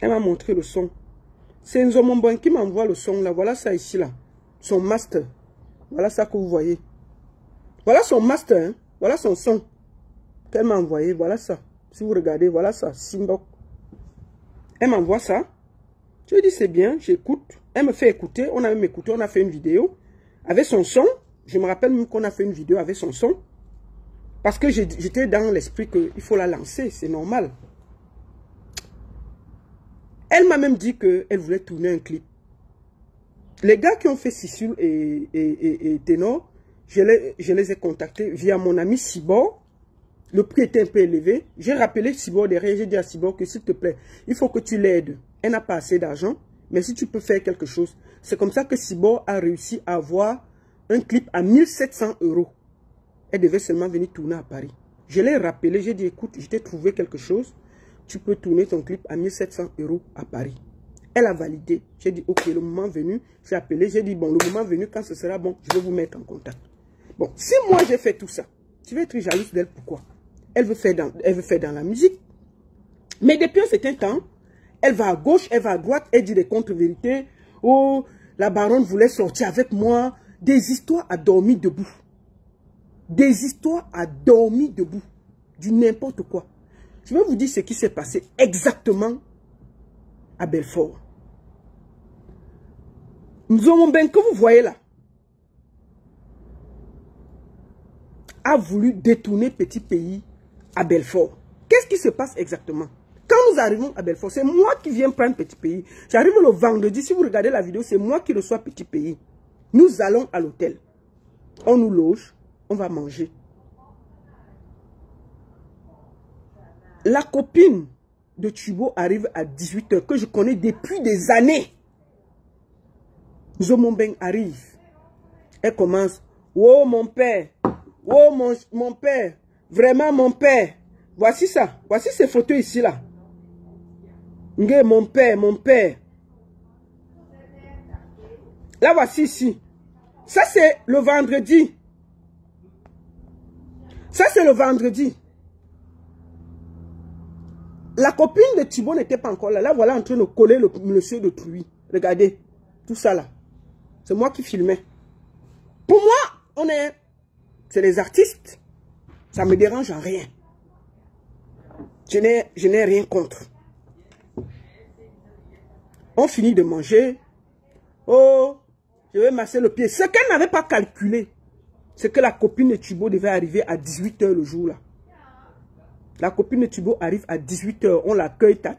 Elle m'a montré le son. C'est Nzomomban qui m'envoie le son là. Voilà ça ici là. Son master. Voilà ça que vous voyez. Voilà son master. Hein? Voilà son son. Qu'elle m'a envoyé. Voilà ça. Si vous regardez, voilà ça. Simbok. Elle m'envoie ça. Je lui dis c'est bien, j'écoute. Elle me fait écouter. On a même écouté, on a fait une vidéo. Avec son son. Je me rappelle même qu'on a fait une vidéo avec son son. Parce que j'étais dans l'esprit qu'il faut la lancer. C'est normal. Elle m'a même dit qu'elle voulait tourner un clip. Les gars qui ont fait Sissul et Ténor, je les ai contactés via mon ami Sibor. Le prix était un peu élevé. J'ai rappelé Sibor derrière. J'ai dit à Sibor que s'il te plaît, il faut que tu l'aides. Elle n'a pas assez d'argent. Mais si tu peux faire quelque chose. C'est comme ça que Sibor a réussi à avoir un clip à 1700 €. Elle devait seulement venir tourner à Paris. Je l'ai rappelé. J'ai dit écoute, je t'ai trouvé quelque chose. Tu peux tourner ton clip à 1700 € à Paris. Elle a validé. J'ai dit, ok, le moment venu, j'ai appelé, j'ai dit, bon, le moment venu, quand ce sera bon, je vais vous mettre en contact. Bon, si moi j'ai fait tout ça, tu vas être jalouse d'elle, pourquoi? Elle veut faire dans la musique. Mais depuis un certain temps, elle va à gauche, elle va à droite, elle dit des contre-vérités. Oh, la baronne voulait sortir avec moi. Des histoires à dormir debout. Des histoires à dormir debout. Du n'importe quoi. Je vais vous dire ce qui s'est passé exactement à Belfort. Nzomomban que vous voyez là a voulu détourner Petit Pays à Belfort. Qu'est-ce qui se passe exactement? Quand nous arrivons à Belfort, c'est moi qui viens prendre Petit Pays. J'arrive le vendredi, si vous regardez la vidéo, c'est moi qui reçois Petit Pays. Nous allons à l'hôtel. On nous loge, on va manger. La copine de Tubo arrive à 18 h, que je connais depuis des années. Nzomomban arrive. Elle commence. Oh mon père. Oh mon père. Vraiment mon père. Voici ça. Voici ces photos ici là. Nge mon père, mon père. Là voici ici. Ça c'est le vendredi. Ça c'est le vendredi. La copine de Thibaut n'était pas encore là. Là, voilà en train de coller le monsieur de Truy. Regardez. Tout ça là. C'est moi qui filmais. Pour moi, c'est les artistes. Ça me dérange en rien. Je n'ai rien contre. On finit de manger. Oh, je vais masser le pied. Ce qu'elle n'avait pas calculé, c'est que la copine de Thibaut devait arriver à 18 h le jour là. La copine de Thibaut arrive à 18 h. On l'accueille, ta.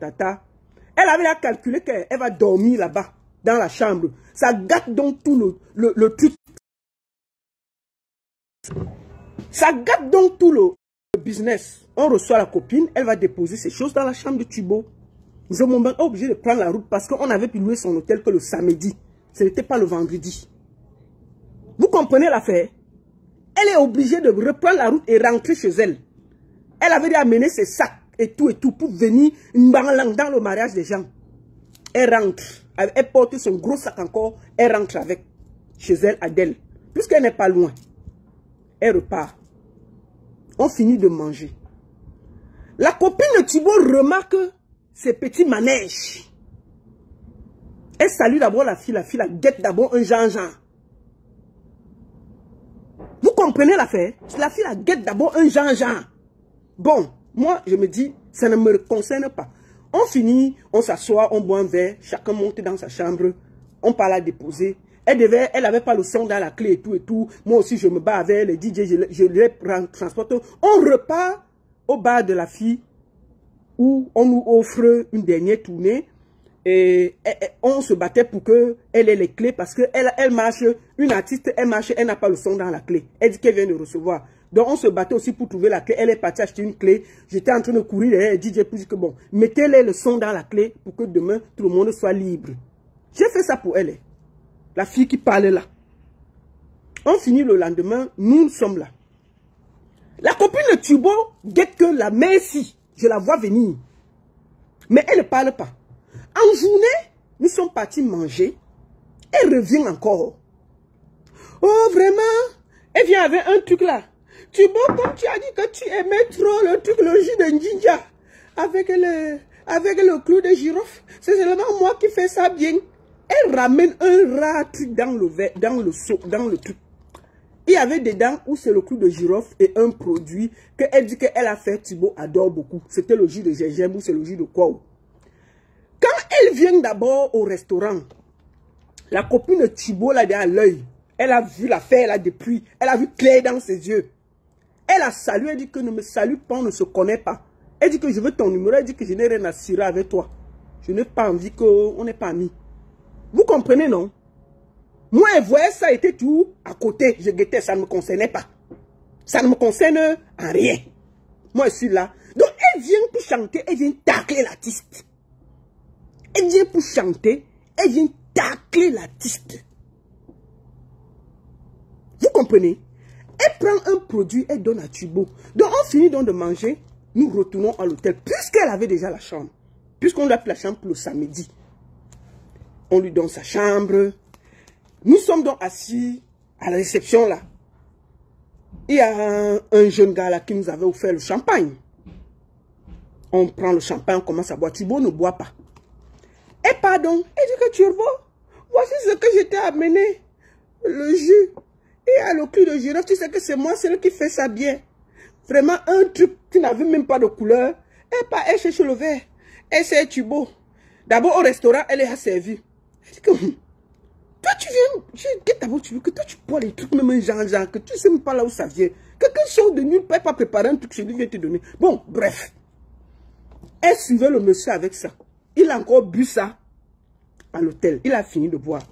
Elle avait à calculer qu'elle va dormir là-bas, dans la chambre. Ça gâte donc tout le truc. Ça gâte donc tout le business. On reçoit la copine, elle va déposer ses choses dans la chambre de Thibaut. Nous sommes obligés de prendre la route parce qu'on avait pu louer son hôtel que le samedi. Ce n'était pas le vendredi. Vous comprenez l'affaire? Elle est obligée de reprendre la route et rentrer chez elle. Elle avait dû amener ses sacs et tout pour venir dans le mariage des gens. Elle rentre. Elle porte son gros sac encore. Elle rentre avec chez elle, Adèle. Puisqu'elle n'est pas loin. Elle repart. On finit de manger. La copine de Thibaut remarque ses petits manèges. Elle salue d'abord la fille la guette d'abord un Jean-Jean. Vous comprenez l'affaire? La fille la guette d'abord un Jean-Jean. Bon, moi, je me dis, ça ne me concerne pas. On finit, on s'assoit, on boit un verre, chacun monte dans sa chambre, on part la déposer. Elle n'avait pas le son dans la clé et tout. Moi aussi, je me bats avec les DJ, je les transporte. On repart au bar de la fille où on nous offre une dernière tournée. Et on se battait pour qu'elle ait les clés parce qu'elle marche, une artiste, elle marche, elle n'a pas le son dans la clé. Elle dit qu'elle vient de recevoir. Donc on se battait aussi pour trouver la clé. Elle est partie acheter une clé. J'étais en train de courir derrière DJ pour dire que bon, mettez-les le son dans la clé pour que demain tout le monde soit libre. J'ai fait ça pour elle. La fille qui parlait là. On finit le lendemain, nous sommes là. La copine de Thibaut guette que la merci. Je la vois venir. Mais elle ne parle pas. En journée, nous sommes partis manger. Elle revient encore. Oh, vraiment? Elle vient avec un truc là. Thibaut, comme tu as dit que tu aimais trop le truc, le jus de Njinja. Avec avec le clou de girofle. C'est seulement moi qui fais ça bien. Elle ramène un rat dans le verre, dans le seau, dans le truc. Il y avait dedans où c'est le clou de girofle et un produit qu'elle dit qu'elle a fait, Thibaut adore beaucoup. C'était le jus de gingembre ou c'est le jus de quoi. Quand elle vient d'abord au restaurant, la copine de Thibaut là derrière l'œil, elle a vu l'affaire là depuis, elle a vu clair dans ses yeux. Elle a salué, elle dit que ne me salue pas, on ne se connaît pas. Elle dit que je veux ton numéro, elle dit que je n'ai rien à cirer avec toi. Je n'ai pas envie qu'on n'est pas amis. Vous comprenez, non? Moi, elle voyait ça, était tout à côté. Je guettais, ça ne me concernait pas. Ça ne me concerne en rien. Moi, je suis là. Donc, elle vient pour chanter, elle vient tacler l'artiste. Elle vient pour chanter, elle vient tacler l'artiste. Vous comprenez? Elle prend un produit, elle donne à Thibaut. Donc, on finit donc de manger, nous retournons à l'hôtel, puisqu'elle avait déjà la chambre. Puisqu'on lui a pris la chambre pour le samedi. On lui donne sa chambre. Nous sommes donc assis à la réception là. Il y a un jeune gars là qui nous avait offert le champagne. On prend le champagne, on commence à boire. Thibaut ne boit pas. Et pardon, elle dit que Turbo, voici ce que je t'ai amené. Le jus. Et le clou de girofle, tu sais que c'est moi, celle qui fait ça bien. Vraiment un truc qui n'avait même pas de couleur. Elle cherche le verre. Elle c'est Thibaut. D'abord au restaurant, elle est servie. Elle dit que toi tu viens, d'abord tu veux que toi tu bois les trucs même genre, que tu sais même pas là où ça vient. Quelqu'un sort de nulle part, pas préparer un truc, je lui viens te donner. Bon, bref. Elle suivait le monsieur avec ça. Il a encore bu ça à l'hôtel. Il a fini de boire.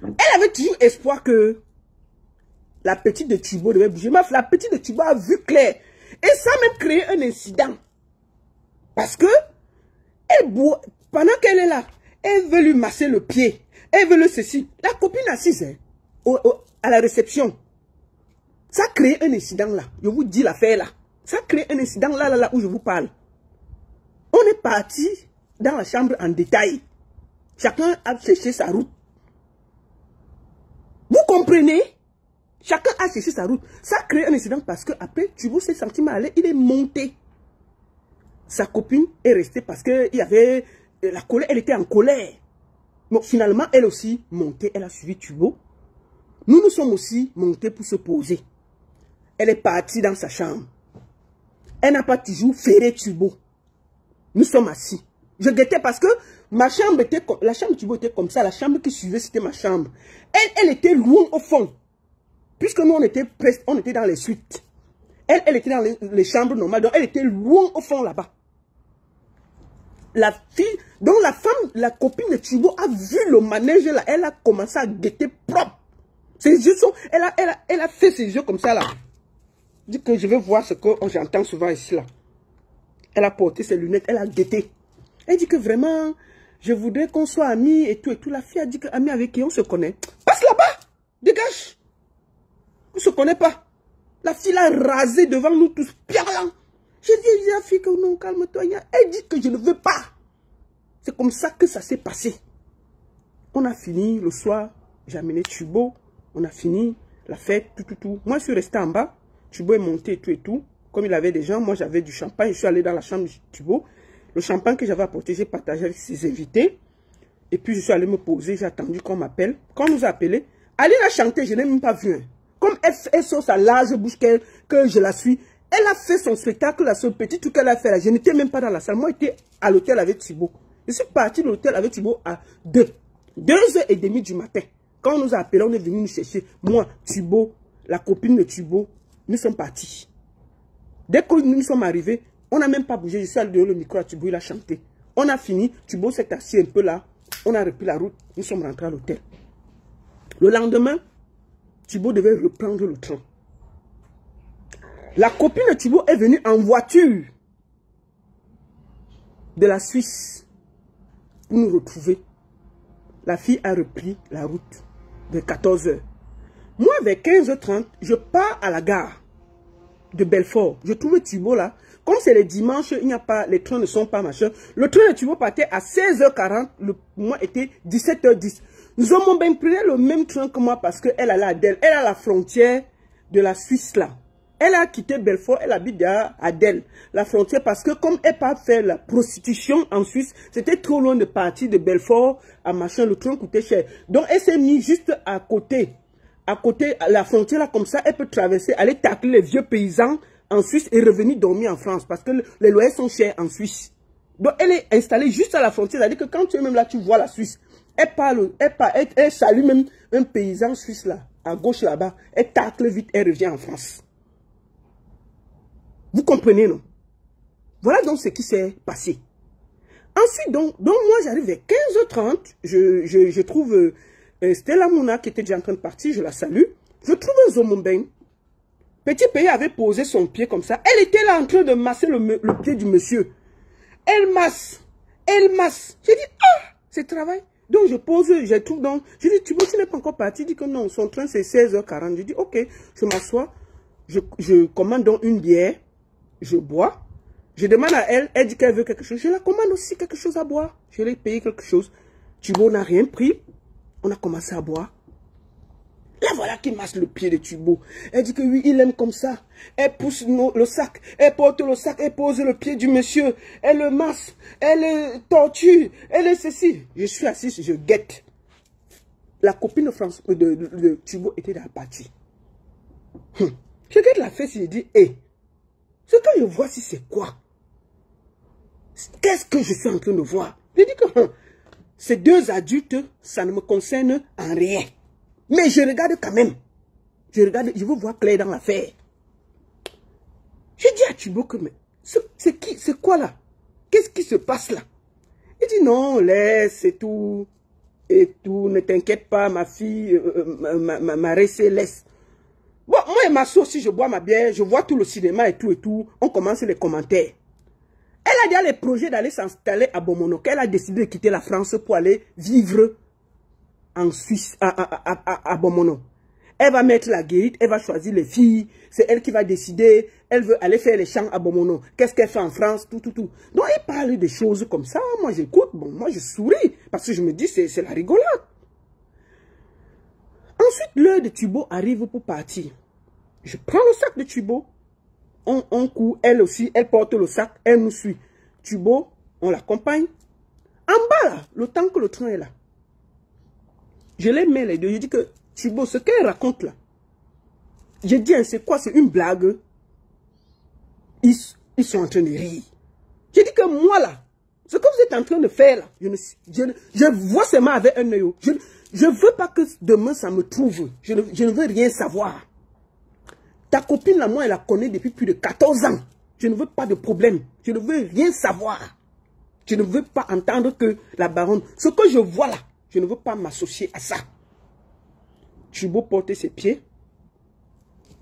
Elle avait toujours espoir que la petite de Thibaut devait bouger. Mais la petite de Thibaut a vu clair. Et ça a même créé un incident. Parce que elle boit, pendant qu'elle est là, elle veut lui masser le pied. Elle veut le ceci. La copine assise hein, à la réception. Ça a créé un incident là. Je vous dis l'affaire là. Ça a créé un incident là où je vous parle. On est parti dans la chambre en détail. Chacun a cherché sa route. Vous comprenez? Chacun a cherché sa route. Ça a créé un incident parce que après, Thibaut s'est senti mal à l'aise. Il est monté. Sa copine est restée parce qu'il y avait la colère. Elle était en colère. Donc finalement, elle aussi montée. Elle a suivi Thibaut. Nous sommes aussi montés pour se poser. Elle est partie dans sa chambre. Elle n'a pas toujours ferré Thibaut. Nous sommes assis. Je guettais parce que ma chambre était comme... La chambre de Thibaut était comme ça. La chambre qui suivait, c'était ma chambre. Elle était loin au fond. Puisque nous, on était dans les suites. Elle était dans les chambres normales. Donc, elle était loin au fond là-bas. La fille... Donc, la femme, la copine de Thibaut a vu le manège là. Elle a commencé à guetter propre. Ses yeux sont... Elle a fait ses yeux comme ça là. Dit que je vais voir ce que j'entends souvent ici là. Elle a porté ses lunettes. Elle a guetté. Elle dit que vraiment, je voudrais qu'on soit amis et tout. La fille a dit que amis avec qui on se connaît. Passe là-bas. Dégage. On ne se connaît pas. La fille l'a rasé devant nous tous. Pialant. J'ai dit à la fille que non, calme-toi. Elle dit que je ne veux pas. C'est comme ça que ça s'est passé. On a fini le soir. J'ai amené Thibaut. On a fini la fête, tout. Moi, je suis resté en bas. Thibaut est monté et tout. Comme il avait des gens, moi j'avais du champagne. Je suis allé dans la chambre de Thibaut. Le champagne que j'avais apporté, j'ai partagé avec ses invités. Et puis je suis allé me poser, j'ai attendu qu'on m'appelle. Quand on nous a appelé, Aline a chanté, je n'ai même pas vu. Hein. Comme elle sort sa large bouche que je la suis, elle a fait son spectacle, là, ce petit truc qu'elle a fait là. Je n'étais même pas dans la salle. Moi, j'étais à l'hôtel avec Thibaut. Je suis parti de l'hôtel avec Thibaut à 2h30 du matin. Quand on nous a appelé, on est venu nous chercher. Moi, Thibaut, la copine de Thibaut, nous sommes partis. Dès que nous sommes arrivés, on n'a même pas bougé. Je suis allé dehors, le micro à Thibaut, il a chanté. On a fini, Thibaut s'est assis un peu là. On a repris la route, nous sommes rentrés à l'hôtel. Le lendemain, Thibaut devait reprendre le train. La copine de Thibaut est venue en voiture de la Suisse pour nous retrouver. La fille a repris la route vers 14 h. Moi, vers 15h30, je pars à la gare de Belfort. Je trouve Thibaut là. Comme c'est les dimanches, il n'y a pas, les trains ne sont pas machin. Le train de Thibaut partait à 16h40. Le mois était 17h10. Nous avons bien pris le même train que moi parce qu'elle allait à Del. Elle est à la frontière de la Suisse là. Elle a quitté Belfort, elle habite à Adèle, la frontière, parce que comme elle part faire la prostitution en Suisse, c'était trop loin de partir de Belfort à machin, le train coûtait cher. Donc elle s'est mise juste à côté à la frontière, là, comme ça, elle peut traverser, aller tacler les vieux paysans en Suisse et revenir dormir en France, parce que les loyers sont chers en Suisse. Donc elle est installée juste à la frontière, c'est-à-dire que quand tu es même là, tu vois la Suisse. Elle salue même un paysan suisse là, à gauche là-bas, elle tacle vite, elle revient en France. Vous comprenez, non? Voilà donc ce qui s'est passé. Ensuite, donc moi, j'arrive vers 15h30. Je trouve Stella Mouna qui était déjà en train de partir. Je la salue. Je trouve un Zomombeng. Petit pays avait posé son pied comme ça. Elle était là en train de masser le pied du monsieur. Elle masse. Elle masse. J'ai dit, ah, c'est travail. Donc, je pose, je trouve donc. Je dis, tu n'es pas encore parti? Il dit que non, son train c'est 16h40. Je dis, ok, je m'assois. Je commande donc une bière. Je bois. Je demande à elle, elle dit qu'elle veut quelque chose. Je la commande aussi quelque chose à boire. Je lui ai payé quelque chose. Thubaud n'a rien pris. On a commencé à boire. Là, voilà qui masse le pied de Thubaud. Elle dit que oui, il aime comme ça. Elle pousse le sac. Elle porte le sac. Elle pose le pied du monsieur. Elle le masse. Elle le torture. Elle est ceci. Je suis assis, je guette. La copine de Thubaud était dans la partie. Je guette la fesse et je dis, hé. Ce que je vois, si c'est quoi? Qu'est-ce que je suis en train de voir? Je dis que ces deux adultes, ça ne me concerne en rien. Mais je regarde quand même. Je regarde, je veux voir clair dans l'affaire. Je dis à Thubaud que, mais c'est qui? C'est quoi là? Qu'est-ce qui se passe là? Il dit non, laisse, c'est tout. Et tout, ne t'inquiète pas, ma fille, ma restée, laisse. Bon, moi et ma soeur, si je bois ma bière, je vois tout le cinéma et tout, on commence les commentaires. Elle a déjà les projets d'aller s'installer à Bomono, qu'elle a décidé de quitter la France pour aller vivre en Suisse, à Bomono. Elle va mettre la guérite, elle va choisir les filles, c'est elle qui va décider, elle veut aller faire les chants à Bomono. Qu'est-ce qu'elle fait en France, tout. Donc elle parle des choses comme ça, moi j'écoute, bon, moi je souris, parce que je me dis c'est la rigolade. Ensuite, l'heure de Thubaud arrive pour partir. Je prends le sac de Thubaud. On court, elle aussi, elle porte le sac, elle nous suit. Thubaud, on l'accompagne. En bas, là, le temps que le train est là. Je les mets les deux. Je dis que Thubaud, ce qu'elle raconte là, je dis, hein, c'est quoi? C'est une blague. Ils sont en train de rire. Je dis que moi là, ce que vous êtes en train de faire là, je vois seulement avec un œil. Je ne veux pas que demain ça me trouve. Je ne veux rien savoir. Ta copine là, moi, elle la connaît depuis plus de 14 ans. Je ne veux pas de problème. Je ne veux rien savoir. Je ne veux pas entendre que la baronne... Ce que je vois là, je ne veux pas m'associer à ça. Thubaud porte ses pieds.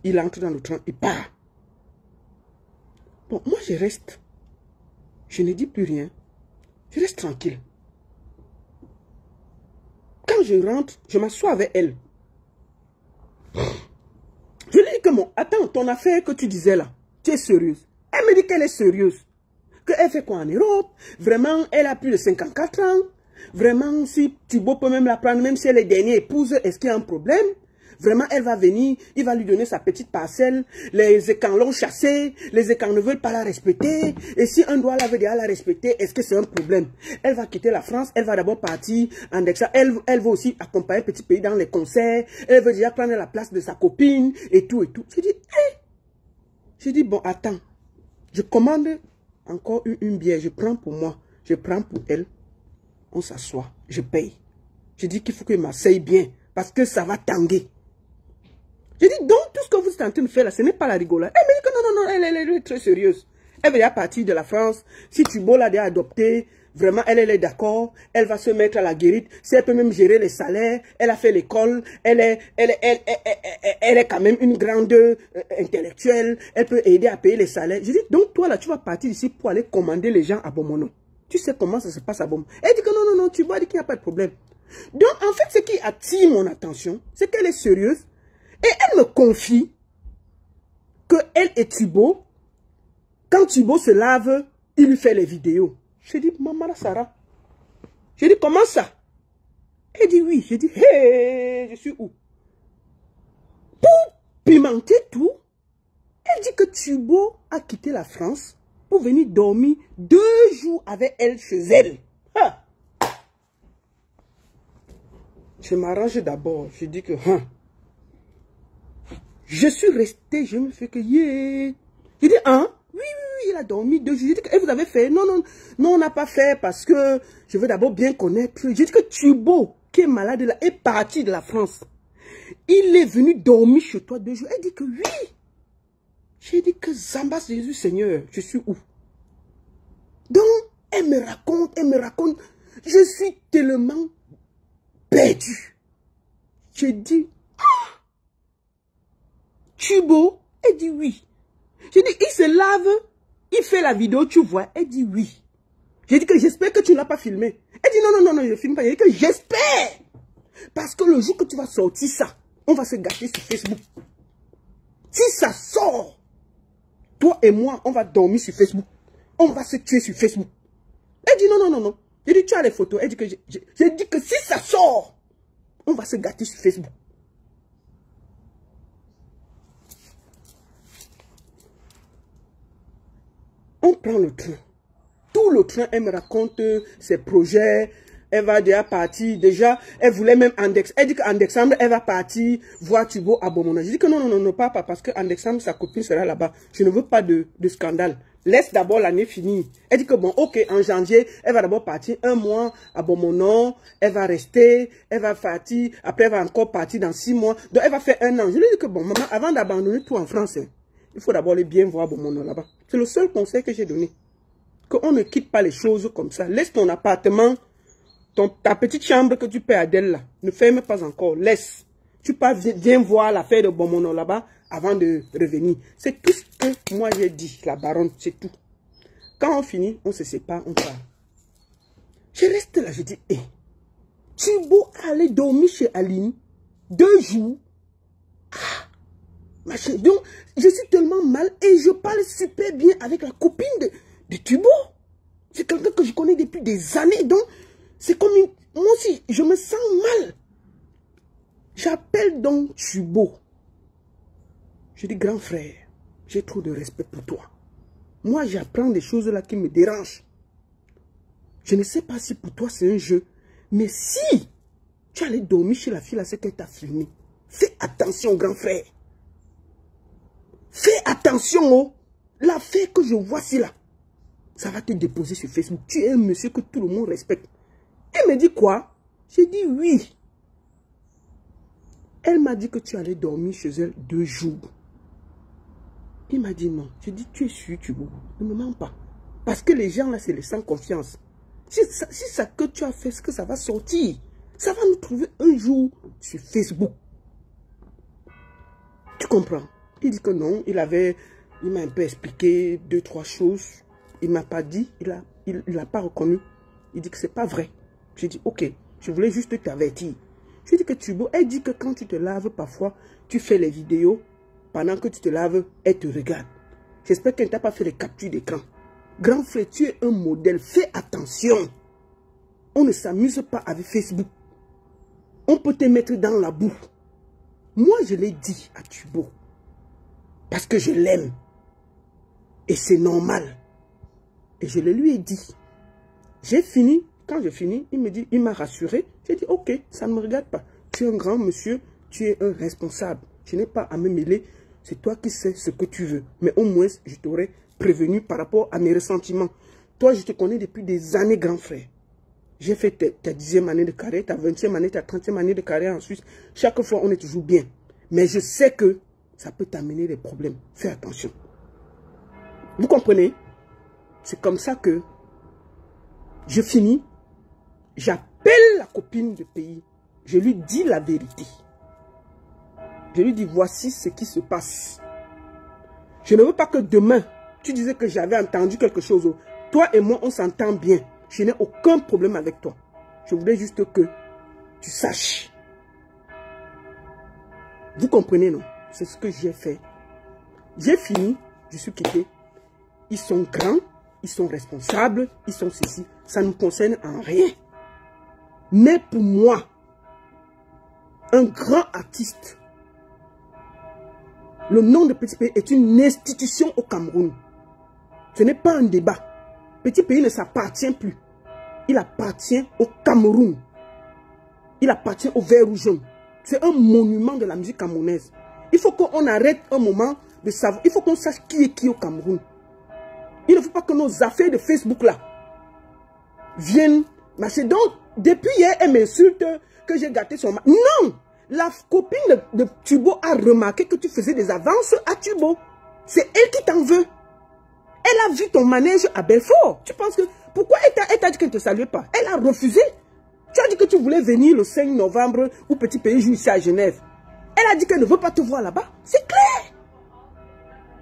Il entre dans le train, il part. Bon, moi, je reste. Je ne dis plus rien. Je reste tranquille. Quand je rentre, je m'assois avec elle. Je lui dis que bon, attends, ton affaire que tu disais là, tu es sérieuse. Elle me dit qu'elle est sérieuse. Qu'elle fait quoi en Europe? Vraiment, elle a plus de 54 ans. Vraiment, si Thubaud peut même la prendre, même si elle est dernière épouse, est-ce qu'il y a un problème? Vraiment, elle va venir, il va lui donner sa petite parcelle. Les écans l'ont chassée, les écans ne veulent pas la respecter. Et si un doigt veut déjà la respecter, est-ce que c'est un problème? Elle va quitter la France, elle va d'abord partir en Dexa. Elle veut aussi accompagner le petit pays dans les concerts. Elle veut déjà prendre la place de sa copine et tout et tout. J'ai dit, hey! J'ai dit, bon, attends. Je commande encore une bière, je prends pour moi, je prends pour elle. On s'assoit, je paye. Je dis qu'il faut que m'asseye bien, parce que ça va tanguer. Je dis, donc, tout ce que vous êtes en train de faire là, ce n'est pas la rigolade. Elle me dit que non, elle est très sérieuse. Elle va déjà partir de la France. Si Thubaud l'a déjà adoptée, vraiment, elle est d'accord. Elle va se mettre à la guérite. Si elle peut même gérer les salaires, elle a fait l'école. Elle est quand même une grande intellectuelle. Elle peut aider à payer les salaires. Je dis, donc, toi là, tu vas partir ici pour aller commander les gens à Bomono. Tu sais comment ça se passe à Bomono. Elle dit que non, Thubaud dit qu'il n'y a pas de problème. Donc, en fait, ce qui attire mon attention, c'est qu'elle est sérieuse. Et elle me confie que elle et Thubaud, quand Thubaud se lave, il lui fait les vidéos. Je dis, Maman Sarah. Je dis, comment ça? Elle dit oui. Je dis, hé, je suis où? Pour pimenter tout, elle Elle dit que Tubo a quitté la France pour venir dormir 2 jours avec elle chez elle. Ah. Je m'arrange d'abord. Je dis que... Je suis resté, je me fais que... Yeah. Je dis, oui, il a dormi 2 jours. Je dis que, vous avez fait? Non, on n'a pas fait parce que je veux d'abord bien connaître. Je dis que Tubo, qui est malade là, est parti de la France. Il est venu dormir chez toi 2 jours. Elle dit que oui. J'ai dit que Zamba Jésus Seigneur, je suis où? Donc, elle me raconte. Je suis tellement perdu. J'ai dit, Tubo, elle dit oui. J'ai dit, il se lave, il fait la vidéo, tu vois. Elle dit oui. J'ai dit que j'espère que tu ne l'as pas filmé. Elle dit non, je ne filme pas. J'ai dit que j'espère. Parce que le jour que tu vas sortir ça, on va se gâter sur Facebook. Si ça sort, toi et moi, on va dormir sur Facebook. On va se tuer sur Facebook. Elle dit non. J'ai dit, tu as les photos. Elle dit que j'ai dit que si ça sort, on va se gâter sur Facebook. On prend le train. Tout le train, elle me raconte ses projets. Elle va déjà partir. Déjà, elle voulait même Andex. Elle dit qu'en décembre, elle va partir voir Tubo à Bomona. Je dis que non, papa, parce qu'en décembre, sa copine sera là-bas. Je ne veux pas de scandale. Laisse d'abord l'année finie. Elle dit que bon, ok, en janvier, elle va d'abord partir 1 mois à Bomona. Elle va rester, elle va partir. Après, elle va encore partir dans 6 mois. Donc, elle va faire 1 an. Je lui dis que bon, maman, avant d'abandonner tout en France, il faut d'abord aller bien voir Bomona là-bas. C'est le seul conseil que j'ai donné. Qu'on ne quitte pas les choses comme ça. Laisse ton appartement, ta petite chambre que tu paies à Dell là. Ne ferme pas encore. Laisse. Tu pars, viens voir l'affaire de Bomona là-bas avant de revenir. C'est tout ce que moi j'ai dit, la baronne. C'est tout. Quand on finit, on se sépare, on part. Je reste là, je dis, Tubo allait dormir chez Aline 2 jours. Machin. Donc, je suis tellement mal et je parle super bien avec la copine de Tubo. C'est quelqu'un que je connais depuis des années. Donc, c'est comme une... Moi aussi, je me sens mal. J'appelle donc Tubo. Je dis, grand frère, j'ai trop de respect pour toi. Moi, j'apprends des choses là qui me dérangent. Je ne sais pas si pour toi c'est un jeu. Mais si tu allais dormir chez la fille là, c'est qu'elle t'a filmé. Fais attention, grand frère. Fais attention, oh. L'affaire que je vois ici là, ça va te déposer sur Facebook. Tu es un monsieur que tout le monde respecte. Elle me dit quoi? J'ai dit oui. Elle m'a dit que tu allais dormir chez elle 2 jours. Il m'a dit non. J'ai dit, tu es sûr, Tubo? Ne me mens pas. Parce que les gens là, c'est les sans confiance. Si ça que tu as fait, ce que ça va sortir. Ça va nous trouver un jour sur Facebook. Tu comprends? Il dit que non, il m'a un peu expliqué 2, 3 choses. Il m'a pas dit, il n'a pas reconnu. Il dit que c'est pas vrai. J'ai dit, ok, je voulais juste t'avertir. Je dis que Tubo, elle dit que quand tu te laves, parfois, tu fais les vidéos. Pendant que tu te laves, elle te regarde. J'espère qu'elle ne t'a pas fait les captures d'écran. Grand frère, tu es un modèle. Fais attention. On ne s'amuse pas avec Facebook. On peut te mettre dans la boue. Moi, je l'ai dit à Tubo. Parce que je l'aime. Et c'est normal. Et je le lui ai dit. J'ai fini. Quand j'ai fini, il me dit, il m'a rassuré. J'ai dit, ok, ça ne me regarde pas. Tu es un grand monsieur. Tu es un responsable. Je n'ai pas à me mêler. C'est toi qui sais ce que tu veux. Mais au moins, je t'aurais prévenu par rapport à mes ressentiments. Toi, je te connais depuis des années, grand frère. J'ai fait ta 10e année de carrière, ta 20e année, ta 30e année de carrière en Suisse. Chaque fois, on est toujours bien. Mais je sais que ça peut t'amener des problèmes. Fais attention. Vous comprenez? C'est comme ça que je finis. J'appelle la copine de pays. Je lui dis la vérité. Je lui dis, voici ce qui se passe. Je ne veux pas que demain, tu disais que j'avais entendu quelque chose. Toi et moi, on s'entend bien. Je n'ai aucun problème avec toi. Je voulais juste que tu saches. Vous comprenez, non? C'est ce que j'ai fait. J'ai fini, je suis quitté. Ils sont grands, ils sont responsables, ils sont ceci. Ça ne me concerne en rien. Mais pour moi, un grand artiste, Le nom de Petit Pays est une institution au Cameroun. Ce n'est pas un débat. Petit Pays ne s'appartient plus. Il appartient au Cameroun. Il appartient au vert ou jaune. C'est un monument de la musique camerounaise. Il faut qu'on arrête un moment de savoir. Il faut qu'on sache qui est qui au Cameroun. Il ne faut pas que nos affaires de Facebook là viennent marcher. Donc, depuis hier, elle m'insulte que j'ai gâté son mari. Non! La copine de Tubo a remarqué que tu faisais des avances à Tubo. C'est elle qui t'en veut. Elle a vu ton manège à Belfort. Tu penses que... Pourquoi elle t'a dit qu'elle ne te saluait pas? Elle a refusé. Tu as dit que tu voulais venir le 5 novembre où Petit Pays joue ici à Genève. Elle a dit qu'elle ne veut pas te voir là-bas. C'est clair.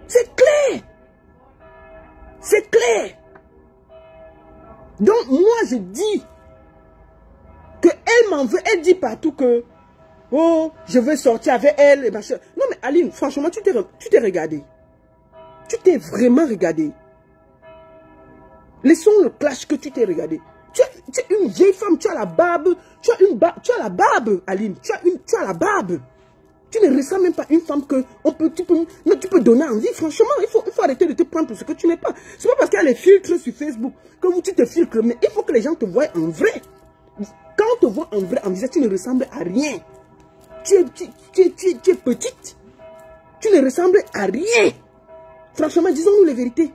C'est clair. C'est clair. Donc moi je dis qu'elle m'en veut. Elle dit partout que oh, je veux sortir avec elle et machin. Non mais Aline, franchement, tu t'es regardé. Tu t'es vraiment regardé. Laissons le clash que tu t'es regardé. Tu es une vieille femme, tu as la barbe. Tu as la barbe, Aline. Tu as la barbe. Tu ne ressembles même pas à une femme que tu peux donner envie. Franchement, il faut arrêter de te prendre pour ce que tu n'es pas. C'est pas parce qu'il y a les filtres sur Facebook que tu te filtres. Mais il faut que les gens te voient en vrai. Quand on te voit en vrai, en visage, tu ne ressembles à rien. Tu es petite. Tu ne ressembles à rien. Franchement, disons-nous les vérités.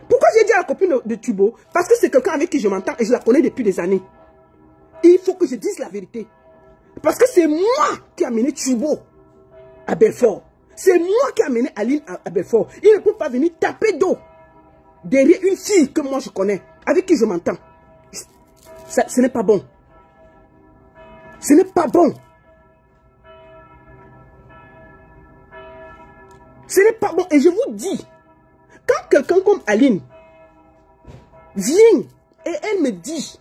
Pourquoi j'ai dit à la copine de Tubo? Parce que c'est quelqu'un avec qui je m'entends et je la connais depuis des années. Il faut que je dise la vérité. Parce que c'est moi qui ai amené Tubo à Belfort. C'est moi qui ai amené Aline à Belfort. Il ne peut pas venir taper d'eau derrière une fille que moi je connais, avec qui je m'entends. Ce n'est pas bon. Ce n'est pas bon. Ce n'est pas bon. Et je vous dis, quand quelqu'un comme Aline vient et elle me dit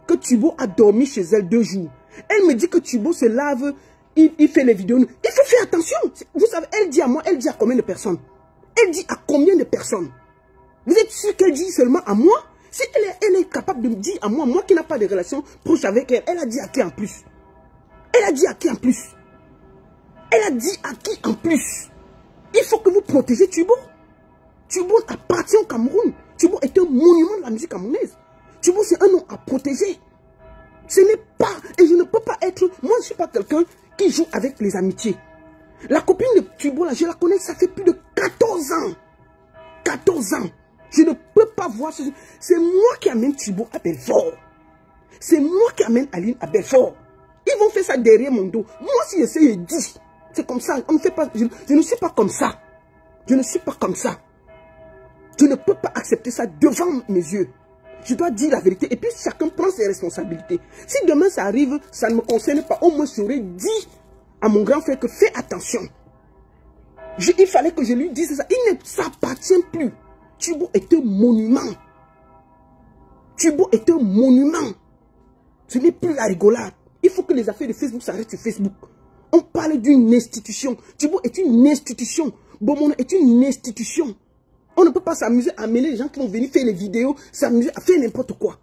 que Tubo a dormi chez elle 2 jours, elle me dit que Tubo se lave, il fait les vidéos. Il faut faire attention. Vous savez, elle dit à moi, elle dit à combien de personnes? Elle dit à combien de personnes? Vous êtes sûr qu'elle dit seulement à moi? Si elle est capable de me dire à moi, moi qui n'ai pas de relation proche avec elle, elle a dit à qui en plus? Elle a dit à qui en plus? Elle a dit à qui en plus? Il faut que vous protégez Tubo. Tubo appartient au Cameroun. Tubo est un monument de la musique camerounaise. Tubo, c'est un nom à protéger. Ce n'est pas... Et je ne peux pas être... Moi, je ne suis pas quelqu'un qui joue avec les amitiés. La copine de Tubo, là, je la connais, ça fait plus de 14 ans. 14 ans. Je ne peux pas voir ce... C'est moi qui amène Tubo à Belfort. C'est moi qui amène Aline à Belfort. Ils vont faire ça derrière mon dos. Moi, si j'essaie, je dis. C'est comme ça. On ne fait pas... Je ne suis pas comme ça. Je ne suis pas comme ça. Je ne peux pas accepter ça devant mes yeux. Je dois dire la vérité. Et puis chacun prend ses responsabilités. Si demain ça arrive, ça ne me concerne pas. Au moins j'aurais dit à mon grand frère que fais attention. Il fallait que je lui dise ça. Il ne s'appartient plus. Tubo est un monument. Tubo est un monument. Ce n'est plus la rigolade. Il faut que les affaires de Facebook s'arrêtent sur Facebook. On parle d'une institution. Tubo est une institution. Bomona est une institution. On ne peut pas s'amuser à mêler les gens qui vont venir faire les vidéos, s'amuser à faire n'importe quoi.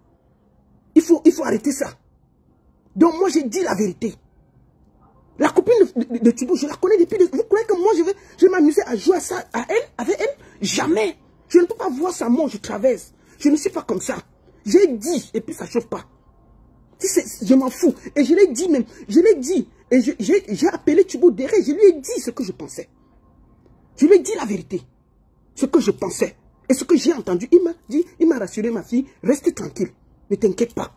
Il faut arrêter ça. Donc moi, j'ai dit la vérité. La copine de Tubo, je la connais depuis... Vous croyez que moi, je vais m'amuser à jouer à ça avec elle? Jamais. Je ne peux pas voir sa mort, je traverse. Je ne suis pas comme ça. J'ai dit, et puis ça ne chauffe pas. Je m'en fous. Et je l'ai dit même. Je l'ai dit. Et j'ai appelé Tubo derrière. Je lui ai dit ce que je pensais. Je lui ai dit la vérité. Ce que je pensais. Et ce que j'ai entendu. Il m'a rassuré, ma fille. Reste tranquille. Ne t'inquiète pas.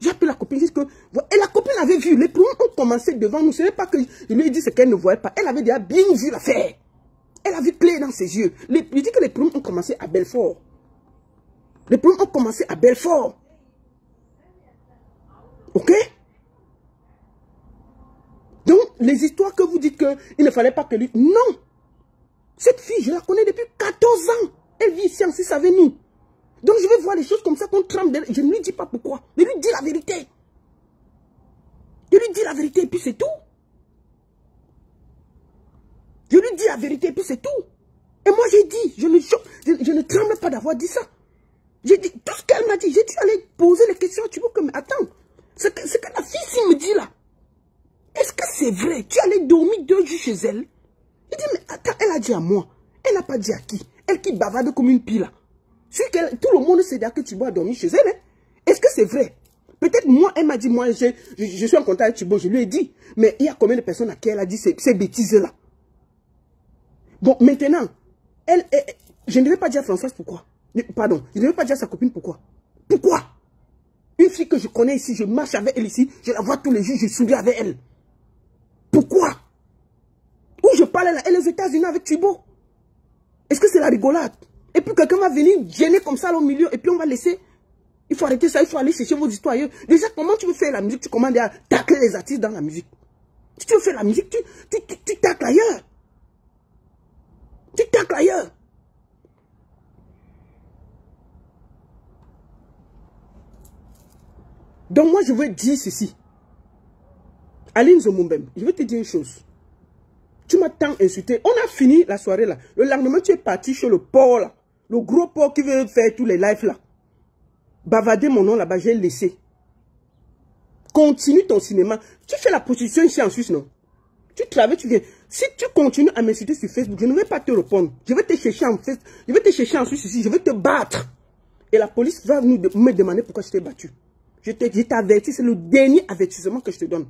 J'ai appelé la copine. Et la copine avait vu. Les problèmes ont commencé devant nous. Ce n'est pas que je lui ai dit ce qu'elle ne voyait pas. Elle avait déjà bien vu l'affaire. Elle a vu clair dans ses yeux. Je dis que les problèmes ont commencé à Belfort. Les problèmes ont commencé à Belfort. Ok? Donc, les histoires que vous dites qu'il ne fallait pas que lui... Non! Cette fille, je la connais depuis 14 ans. Elle vit ici en Suisse avec nous. Donc, je vais voir les choses comme ça qu'on tremble d'elle. Je ne lui dis pas pourquoi. Je lui dis la vérité. Je lui dis la vérité et puis c'est tout. Je lui dis la vérité et puis c'est tout. Et moi, j'ai dit, je ne tremble pas d'avoir dit ça. J'ai dit tout ce qu'elle m'a dit. J'ai dû aller poser les questions. Tu vois que, mais attends, ce que la fille me dit là. est-ce que c'est vrai? Tu allais dormir 2 jours chez elle? Il dit, mais attends, elle a dit à moi. Elle n'a pas dit à qui? Elle qui bavarde comme une pile. Tout le monde sait que tu vas dormir chez elle. Hein? Est-ce que c'est vrai? Peut-être moi, elle m'a dit, moi, je suis en contact avec Thibaut, je lui ai dit. Mais il y a combien de personnes à qui elle a dit ces bêtises-là? Bon, maintenant, je ne vais pas dire à Françoise pourquoi. Pardon, je ne vais pas dire à sa copine pourquoi. Pourquoi? Une fille que je connais ici, je marche avec elle ici, je la vois tous les jours, je souris avec elle. Pourquoi? Où je parle là, elle est aux États-Unis avec Thibaut. Est-ce que c'est la rigolade? Et puis quelqu'un va venir gêner comme ça là au milieu, et puis on va laisser. Il faut arrêter ça, il faut aller chercher vos histoires ailleurs. Déjà, comment tu veux faire la musique? Tu commandes à tacler les artistes dans la musique. Si tu veux faire la musique, tu tacles ailleurs. Tu tacles ailleurs. Donc moi, je veux dire ceci. Aline Zomombem, je veux te dire une chose. Tu m'as tant insulté. On a fini la soirée là. Le lendemain, tu es parti chez le porc là. Le gros porc qui veut faire tous les lives là. Bavarder mon nom là-bas, j'ai laissé. Continue ton cinéma. Tu fais la prostitution ici en Suisse, non? Tu travailles, tu viens. Si tu continues à m'insulter sur Facebook, je ne vais pas te répondre. Je vais te chercher en Facebook. Je vais te chercher en Suisse ici. Je vais te battre. Et la police va me demander pourquoi je t'ai battu. Je t'ai averti. C'est le dernier avertissement que je te donne.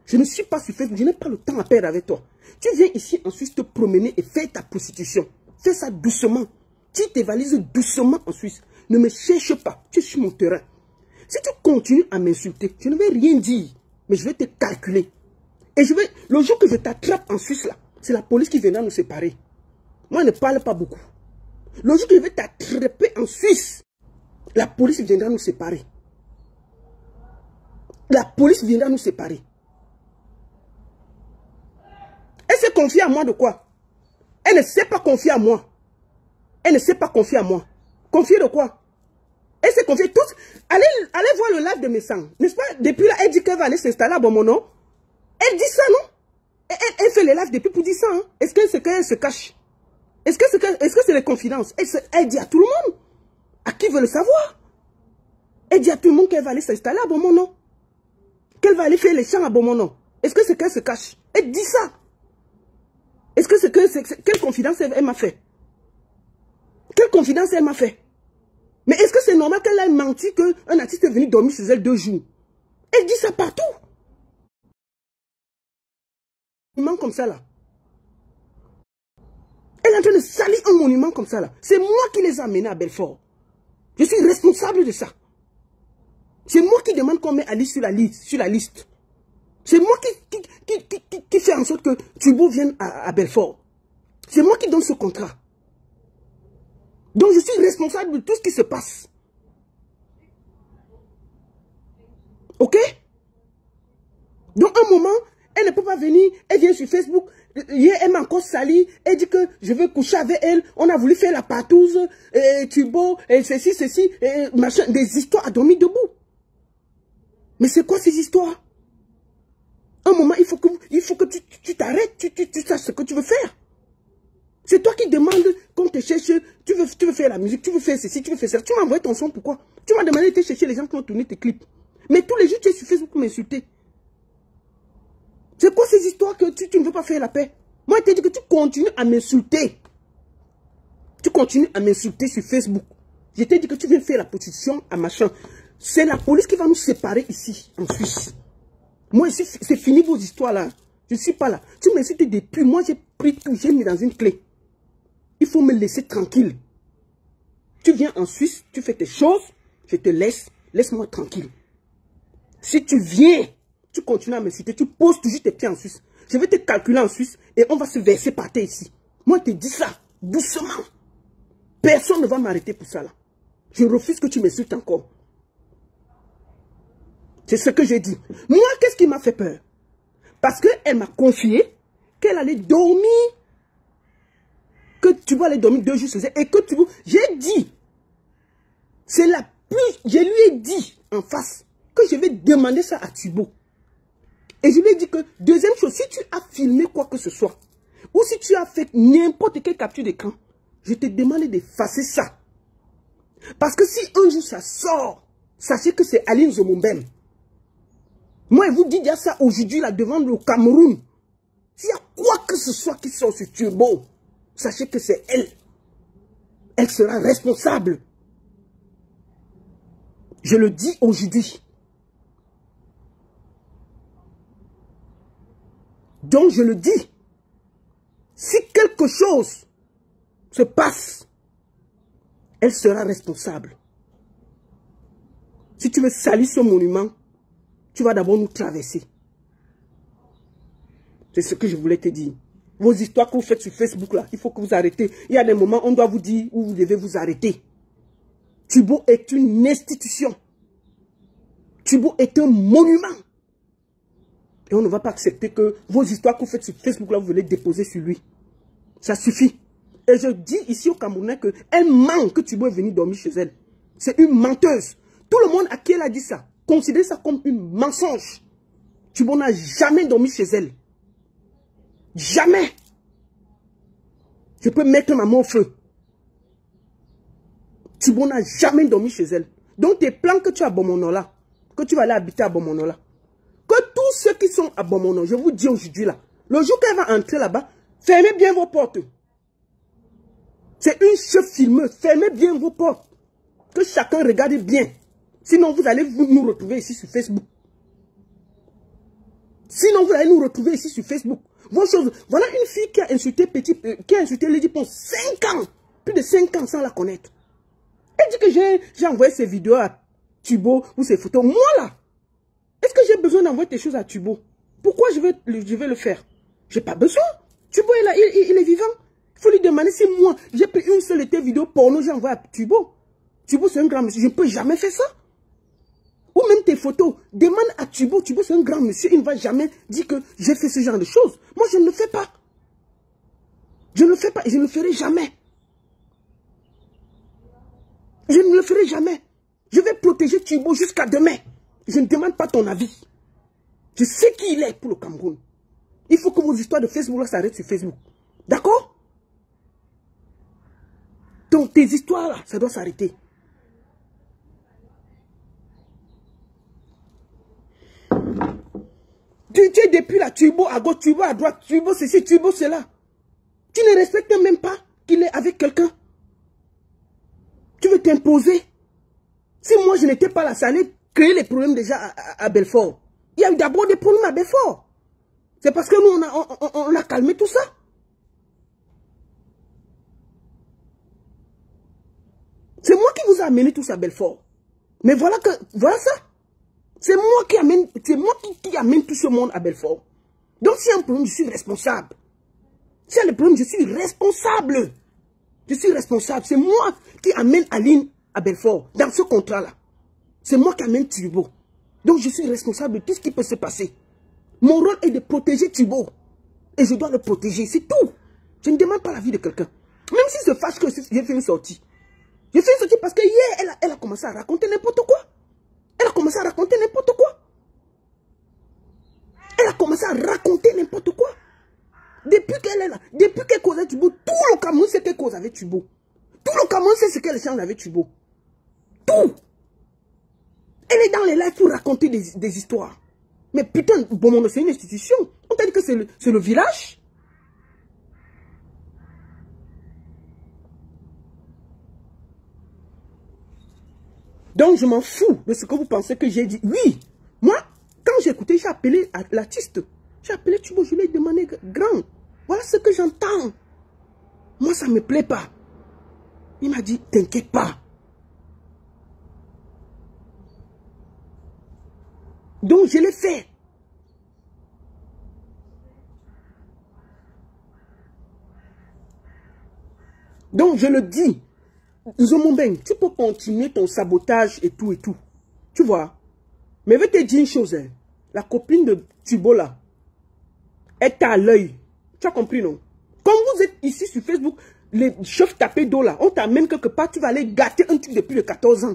Je ne suis pas sur Facebook. Je n'ai pas le temps à perdre avec toi. Tu viens ici en Suisse te promener et faire ta prostitution. Fais ça doucement. Tu t'évalises doucement en Suisse. Ne me cherche pas. Tu es sur mon terrain. Si tu continues à m'insulter, je ne vais rien dire. Mais je vais te calculer. Et le jour que je t'attrape en Suisse, là, c'est la police qui viendra nous séparer. Moi, je ne parle pas beaucoup. Le jour que je vais t'attraper en Suisse, la police viendra nous séparer. La police viendra nous séparer. Elle s'est confiée à moi de quoi? Elle ne s'est pas confiée à moi. Elle ne s'est pas confiée à moi. Confiée de quoi? Elle s'est confiée tous. Allez voir le live de mes sangs. N'est-ce pas? Depuis là, elle dit qu'elle va aller s'installer à Bomono. Elle dit ça, non? Elle fait les lives depuis pour dire ça. Hein? Est-ce qu'elle se cache? Est-ce que c'est les confidences? Elle dit à tout le monde. À qui veut le savoir? Elle dit à tout le monde qu'elle va aller s'installer à Bomono. Qu'elle va aller faire les chants à Bomono. Est-ce que c'est qu'elle se cache? Elle dit ça. Est-ce que quelle confidence elle m'a fait? Quelle confidence elle m'a fait? Mais est-ce que c'est normal qu'elle ait menti qu'un artiste est venu dormir chez elle 2 jours? Elle dit ça partout. Monument comme ça là. Elle est en train de salir un monument comme ça là. C'est moi qui les ai amenés à Belfort. Je suis responsable de ça. C'est moi qui demande qu'on met Ali sur la liste. C'est moi qui fait en sorte que Thibaut vienne à Belfort. C'est moi qui donne ce contrat. Donc je suis responsable de tout ce qui se passe. Ok? Donc un moment, elle ne peut pas venir, elle vient sur Facebook, hier elle m'a encore sali, elle dit que je veux coucher avec elle, on a voulu faire la partouze, Thibaut, et ceci, et machin, des histoires à dormir debout. Mais c'est quoi ces histoires? Un moment, il faut que tu t'arrêtes, tu saches ce que tu veux faire. C'est toi qui demandes qu'on te cherche, tu veux faire la musique, tu veux faire ceci, tu veux faire ça. Tu m'as envoyé ton son, pourquoi? Tu m'as demandé de te chercher les gens qui ont tourné tes clips. Mais tous les jours, tu es sur Facebook pour m'insulter. C'est quoi ces histoires que tu ne veux pas faire la paix? Moi, je t'ai dit que tu continues à m'insulter. Tu continues à m'insulter sur Facebook. Je t'ai dit que tu viens faire la prostitution à machin. C'est la police qui va nous séparer ici, en Suisse. Moi, ici, c'est fini vos histoires là. Je ne suis pas là. Tu m'insultes depuis. Moi, j'ai pris tout, j'ai mis dans une clé. Il faut me laisser tranquille. Tu viens en Suisse, tu fais tes choses, je te laisse. Laisse-moi tranquille. Si tu viens, tu continues à m'insulter, tu poses toujours tes pieds en Suisse. Je vais te calculer en Suisse et on va se verser par terre ici. Moi, je te dis ça, doucement. Personne ne va m'arrêter pour ça là. Je refuse que tu m'insultes encore. C'est ce que j'ai dit. Moi, qu'est-ce qui m'a fait peur? Parce qu'elle m'a confié qu'elle allait dormir, que tu vas aller dormir 2 jours chez elle et que tu vas... J'ai dit, c'est la plus... Je lui ai dit en face que je vais demander ça à Thibaut. Et je lui ai dit que, deuxième chose, si tu as filmé quoi que ce soit, ou si tu as fait n'importe quelle capture d'écran, je te demande d'effacer ça. Parce que si un jour ça sort, sachez que c'est Aline Zomombem. Moi, je vous dis déjà ça aujourd'hui, là, devant le Cameroun. S'il y a quoi que ce soit qui sort sur Turbo, sachez que c'est elle. Elle sera responsable. Je le dis aujourd'hui. Donc, je le dis. Si quelque chose se passe, elle sera responsable. Si tu veux salir ce monument, tu vas d'abord nous traverser. C'est ce que je voulais te dire. Vos histoires que vous faites sur Facebook, là, il faut que vous arrêtez. Il y a des moments où on doit vous dire où vous devez vous arrêter. Turbo est une institution. Turbo est un monument. Et on ne va pas accepter que vos histoires que vous faites sur Facebook, là, vous voulez déposer sur lui. Ça suffit. Et je dis ici au Camerounais qu'elle ment que Turbo est venu dormir chez elle. C'est une menteuse. Tout le monde à qui elle a dit ça, considère ça comme une mensonge. Turbo n'a jamais dormi chez elle. Jamais. Je peux mettre ma main au feu. Turbo n'a jamais dormi chez elle. Donc tes plans que tu as à Bomono là, que tu vas aller habiter à Bomono là, que tous ceux qui sont à Bomono, je vous dis aujourd'hui là, le jour qu'elle va entrer là-bas, fermez bien vos portes. C'est une chef filmeuse, fermez bien vos portes. Que chacun regarde bien. Sinon vous allez nous retrouver ici sur Facebook. Sinon vous allez nous retrouver ici sur Facebook. Vos choses. Voilà une fille qui a insulté qui a insulté Lady Pon 5 ans. Plus de 5 ans sans la connaître. Elle dit que j'ai envoyé ces vidéos à Turbo ou ces photos. Moi là, est-ce que j'ai besoin d'envoyer des choses à Turbo? Pourquoi je vais le faire? J'ai pas besoin. Turbo est là, il est vivant. Il faut lui demander si moi, j'ai pris une seule vidéo porno, j'ai envoyé à Turbo. Turbo c'est un grand monsieur, je ne peux jamais faire ça. Ou même tes photos, demande à Turbo, Turbo c'est un grand monsieur, il ne va jamais dire que j'ai fait ce genre de choses. Moi je ne le fais pas. Je ne le fais pas et je ne le ferai jamais. Je ne le ferai jamais. Je vais protéger Turbo jusqu'à demain. Je ne demande pas ton avis. Je sais qui il est pour le Cameroun. Il faut que vos histoires de Facebook là s'arrêtent sur Facebook. D'accord? Donc tes histoires là, ça doit s'arrêter. Tu es depuis là, Turbo à gauche, Turbo à droite, Turbo ceci, Turbo cela. Tu ne respectes même pas qu'il est avec quelqu'un. Tu veux t'imposer. Si moi je n'étais pas là, ça allait créer les problèmes déjà à Belfort. Il y a eu d'abord des problèmes à Belfort. C'est parce que nous on a calmé tout ça. C'est moi qui vous ai amené tout ça à Belfort. Mais voilà ça. C'est moi qui amène tout ce monde à Belfort. Donc s'il y a un problème, je suis responsable. S'il y a le problème, je suis responsable. Je suis responsable. C'est moi qui amène Aline à Belfort. Dans ce contrat-là. C'est moi qui amène Turbo. Donc je suis responsable de tout ce qui peut se passer. Mon rôle est de protéger Turbo. Et je dois le protéger. C'est tout. Je ne demande pas la vie de quelqu'un. Même s'il se fâche que j'ai fait une sortie. J'ai fait une sortie parce que hier, elle a commencé à raconter n'importe quoi. Elle a commencé à raconter n'importe quoi. Elle a commencé à raconter n'importe quoi. Depuis qu'elle est là, depuis qu'elle cause avec Turbo, tout le Cameroun sait qu'elle cause avec Turbo. Tout le Cameroun sait ce qu'elle change avec Turbo. Tout. Elle est dans les lives pour raconter des histoires. Mais putain, Bomono, c'est une institution. On t'a dit que c'est le village. Donc, je m'en fous de ce que vous pensez que j'ai dit. Oui, moi, quand j'ai écouté, j'ai appelé l'artiste. J'ai appelé Turbo, je lui ai demandé, grand, voilà ce que j'entends. Moi, ça ne me plaît pas. Il m'a dit, t'inquiète pas. Donc, je l'ai fait. Donc, je le dis. Zomomben, tu peux continuer ton sabotage et tout et tout. Tu vois. Mais je vais te dire une chose. Hein. La copine de Turbo là, est à l'œil. Tu as compris, non? Quand vous êtes ici sur Facebook, les chefs tapés d'eau là, on t'amène quelque part, tu vas aller gâter un truc de plus de 14 ans.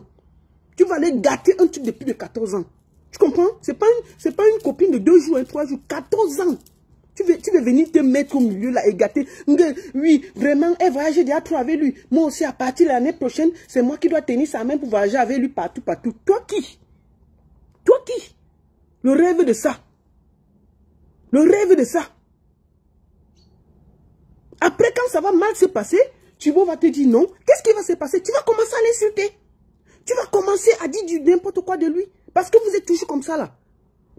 Tu vas aller gâter un truc de plus de 14 ans. Tu comprends? C'est pas une copine de 2 jours, 3 jours, 14 ans. Tu veux venir te mettre au milieu là et gâter. Oui, vraiment, elle voyageait déjà trop avec lui. Moi aussi, à partir de l'année prochaine, c'est moi qui dois tenir sa main pour voyager avec lui partout, partout. Toi qui? Toi qui? Le rêve de ça. Le rêve de ça. Après, quand ça va mal se passer, Thibaut va te dire non. Qu'est-ce qui va se passer? Tu vas commencer à l'insulter. Tu vas commencer à dire n'importe quoi de lui. Parce que vous êtes toujours comme ça là.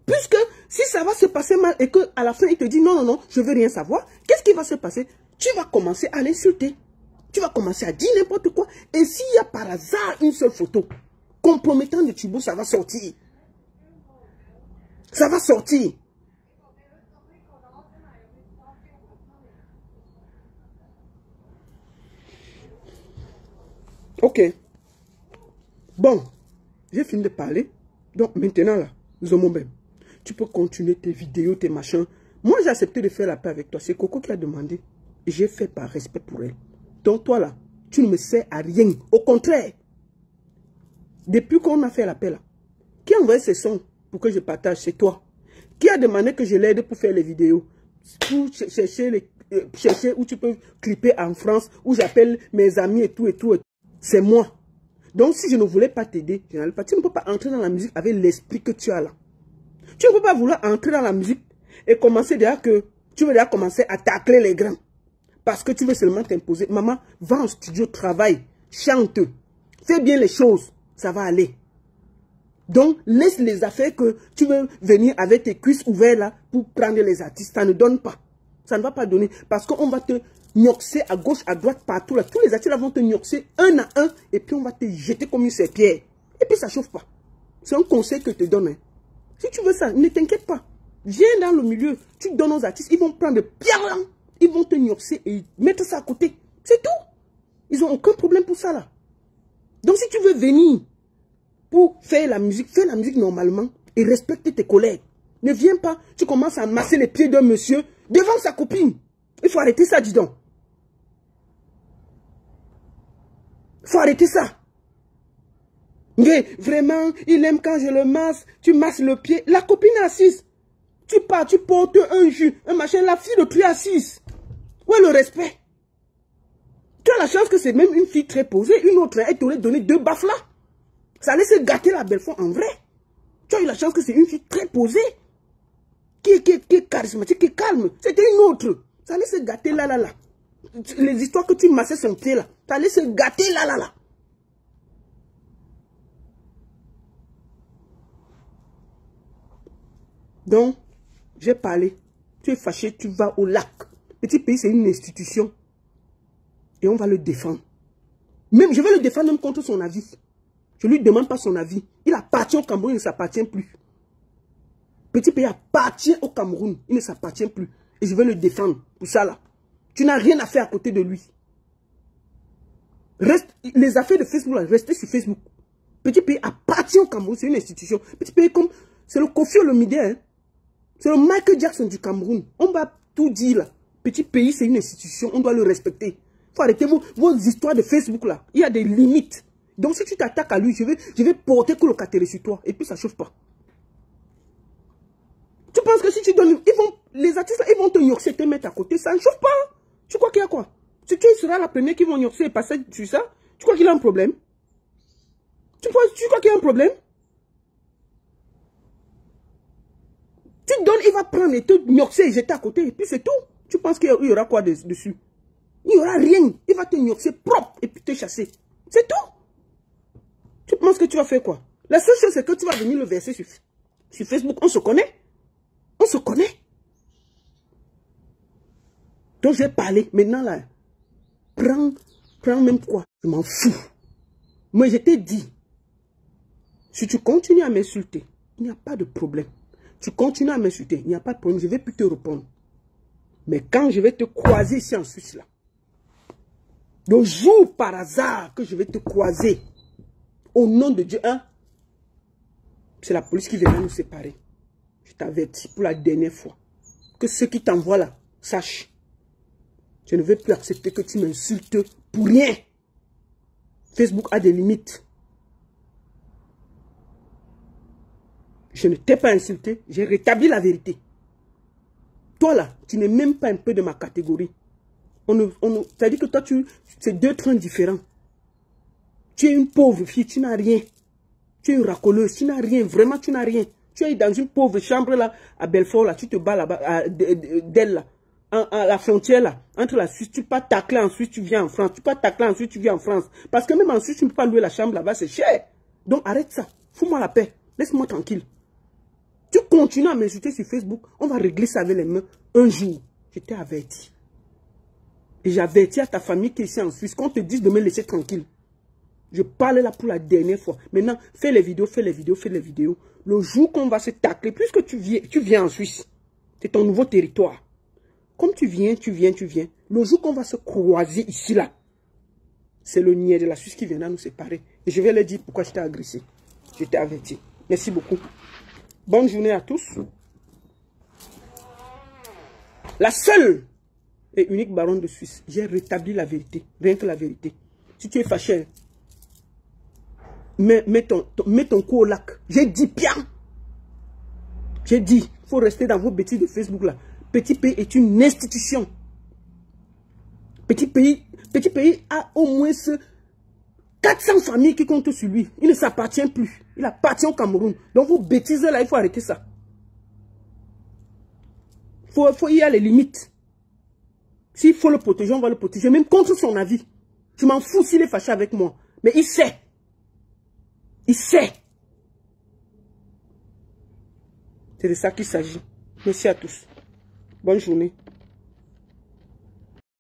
Puisque si ça va se passer mal et qu'à la fin il te dit non, non, non, je veux rien savoir. Qu'est-ce qui va se passer? Tu vas commencer à l'insulter. Tu vas commencer à dire n'importe quoi. Et s'il y a par hasard une seule photo compromettant de Thibaut, ça va sortir. Ça va sortir. Ok. Bon, j'ai fini de parler. Donc maintenant là, Zomobem, tu peux continuer tes vidéos, tes machins. Moi j'ai accepté de faire la paix avec toi. C'est Coco qui a demandé. Et j'ai fait par respect pour elle. Donc toi là, tu ne me sers à rien. Au contraire. Depuis qu'on a fait la paix là, qui a envoyé ces sons pour que je partage? C'est toi. Qui a demandé que je l'aide pour faire les vidéos? Pour chercher où tu peux clipper en France, où j'appelle mes amis et tout et tout. C'est moi. Donc si je ne voulais pas t'aider, tu ne peux pas entrer dans la musique avec l'esprit que tu as là. Tu ne peux pas vouloir entrer dans la musique et commencer déjà que tu veux déjà commencer à tacler les grands. Parce que tu veux seulement t'imposer. Maman, va en studio, travaille, chante, fais bien les choses, ça va aller. Donc, laisse les affaires que tu veux venir avec tes cuisses ouvertes là pour prendre les artistes. Ça ne donne pas. Ça ne va pas donner. Parce qu'on va te gnoxer à gauche, à droite, partout là. Tous les artistes là vont te gnoxer un à un et puis on va te jeter comme une serpillère. Et puis ça ne chauffe pas. C'est un conseil que je te donne. Hein. Si tu veux ça, ne t'inquiète pas. Viens dans le milieu. Tu donnes aux artistes, ils vont prendre le pierre là. Ils vont te gnoxer et mettre ça à côté. C'est tout. Ils n'ont aucun problème pour ça là. Donc si tu veux venir pour faire la musique normalement et respecter tes collègues. Ne viens pas, tu commences à masser les pieds d'un monsieur devant sa copine. Il faut arrêter ça, dis donc. Il faut arrêter ça. Mais vraiment, il aime quand je le masse, tu masses le pied. La copine est assise. Tu pars, tu portes un jus, un machin, la fille de tu est assise. Où est le respect? Tu as la chance que c'est même une fille très posée, une autre, elle t'aurait donné 2 baffes là. Ça allait se gâter la belle fois en vrai. Tu as eu la chance que c'est une fille très posée. Qui est charismatique, qui est calme. C'était une autre. Ça allait se gâter là. Les histoires que tu massais son pied là. Ça allait se gâter là. Donc, j'ai parlé. Tu es fâché, tu vas au lac. Petit pays, c'est une institution. Et on va le défendre. Même, je vais le défendre même contre son avis. Je ne lui demande pas son avis. Il appartient au Cameroun, il ne s'appartient plus. Petit pays appartient au Cameroun, il ne s'appartient plus. Et je vais le défendre pour ça là. Tu n'as rien à faire à côté de lui. Les affaires de Facebook là, restez sur Facebook. Petit pays appartient au Cameroun, c'est une institution. Petit pays comme, c'est le Kofi Olomide, hein. C'est le Michael Jackson du Cameroun. On va tout dire là. Petit pays, c'est une institution, on doit le respecter. Il faut arrêter vos histoires de Facebook là. Il y a des limites. Donc si tu t'attaques à lui, je vais porter que le catéré sur toi. Et puis ça ne chauffe pas. Tu penses que si tu donnes... les artistes là, ils vont te gnoxer, te mettre à côté. Ça ne chauffe pas. Tu crois qu'il y a quoi? Si tu seras la première qui vont gnoxer et passer sur ça, tu crois qu'il a un problème? Tu crois qu'il y a un problème? Tu donnes, il va prendre et te gnoxer et jeter à côté. Et puis c'est tout. Tu penses qu'il y aura quoi dessus? Il n'y aura rien. Il va te gnoxer propre et puis te chasser. C'est tout. Tu penses que tu vas faire quoi? La seule chose, c'est que tu vas venir le verser sur Facebook. On se connaît. On se connaît. Donc j'ai parlé. Maintenant là, prends même quoi? Je m'en fous. Moi je t'ai dit, si tu continues à m'insulter, il n'y a pas de problème. Tu continues à m'insulter, il n'y a pas de problème. Je ne vais plus te répondre. Mais quand je vais te croiser ici en Suisse là, le jour par hasard que je vais te croiser, au nom de Dieu, hein, c'est la police qui viendra nous séparer. Je t'avertis pour la dernière fois. Que ceux qui t'envoient là, sachent. Je ne vais plus accepter que tu m'insultes pour rien. Facebook a des limites. Je ne t'ai pas insulté. J'ai rétabli la vérité. Toi là, tu n'es même pas un peu de ma catégorie. C'est-à-dire que toi, c'est 2 trains différents. Tu es une pauvre fille, tu n'as rien. Tu es une racoleuse, tu n'as rien. Vraiment, tu n'as rien. Tu es dans une pauvre chambre là, à Belfort, là, tu te bats là-bas, d'elle là, à la frontière là, entre la Suisse, tu peux pas tacler en Suisse, tu viens en France. Tu peux pas tacler en Suisse, tu viens en France. Parce que même en Suisse, tu ne peux pas louer la chambre là-bas, c'est cher. Donc arrête ça, fous-moi la paix, laisse-moi tranquille. Tu continues à m'insulter sur Facebook, on va régler ça avec les mains. Un jour, je t'ai averti. Et j'ai averti à ta famille qui est ici en Suisse, qu'on te dise de me laisser tranquille. Je parle là pour la dernière fois. Maintenant, fais les vidéos, fais les vidéos, fais les vidéos. Le jour qu'on va se tacler, puisque tu viens en Suisse, c'est ton nouveau territoire. Comme tu viens. Le jour qu'on va se croiser ici, là, c'est le niais de la Suisse qui viendra nous séparer. Et je vais leur dire pourquoi je t'ai agressé. Je t'ai averti. Merci beaucoup. Bonne journée à tous. La seule et unique baronne de Suisse, j'ai rétabli la vérité. Rien que la vérité. Si tu es fâché, mets ton cou au lac. J'ai dit bien. J'ai dit, il faut rester dans vos bêtises de Facebook là. Petit pays est une institution. Petit pays a au moins 400 familles qui comptent sur lui. Il ne s'appartient plus. Il appartient au Cameroun. Donc vos bêtises là, il faut arrêter ça. Il y a les limites. S'il faut le protéger, on va le protéger. Même contre son avis. Je m'en fous s'il est fâché avec moi. Mais il sait. Il sait. C'est de ça qu'il s'agit. Merci à tous. Bonne journée.